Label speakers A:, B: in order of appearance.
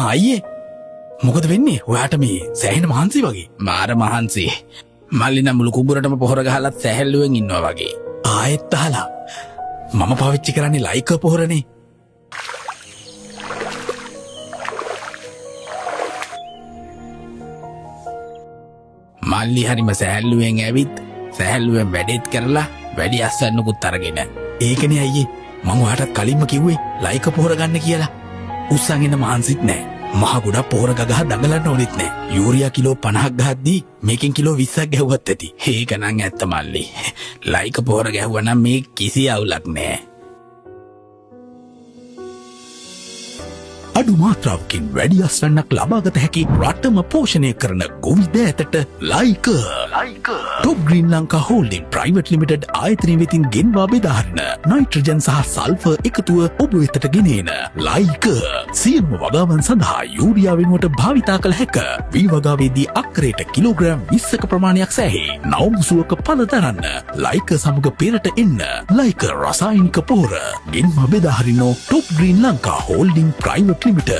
A: අයියේ මොකද වෙන්නේ? ඔයාට මේ සෑහෙන මහන්සි වගේ. මාර මහන්සි. මල්ලි නම් මුළු කුඹුරටම පොහොර ගහලා සැහැල්ලුවෙන් ඉන්නවා වගේ. ආයෙත් අහලා. මම පාවිච්චි කරන්නේ ලයික පොහොරනේ. මල්ලි හරිම සැහැල්ලුවෙන් ඇවිත් සැහැල්ලුවෙන් වැඩේත් කරලා වැඩි අස්සන්නකුත් අරගෙන. ඒකනේ අයියේ මම ඔයාටත් කලින්ම කිව්වේ ලයික පොහොර ගන්න කියලා. උස්සගෙන මහන්සිත් නෑ. මහ ගොඩක් පොහොර ගහ දඟලන්න ඕනෙත් නෑ. යූරියා කිලෝ 50ක් ගහද්දී මේකෙන් කිලෝ 20ක් ගැහුවත් ඇති. ඒක නම් ඇත්ත මල්ලි. ලයික පොහොර ගැහුවා නම් මේ කිසි අවුලක් නෑ. අඩු මාත්‍රාවකින් වැඩි අස්වැන්නක් ලබාගත හැකි රටම පෝෂණය කරන ගොවිද ඇතට like top green Lanka holdings private limited ආයතනය වෙතින් ගෙන්වා බෙදාහරින නයිට්‍රජන් සහ සල්ෆර් එකතුව ඔබ වෙතට ගෙනේන ලයික සියලුම වගාවන් සඳහා යූරියා වෙනුවට භාවිතා කළ හැක. වී වගාවේදී අක්කරයට කිලෝග්‍රෑම් 20ක ප්‍රමාණයක් සෑහේ නවමුසුවක පල දරන්න ලයික සමග පෙරට එන්න. ලයික රසායනික පොහොර ගෙන්වා බෙදාහරිනෝ top green Lanka holdings private limited.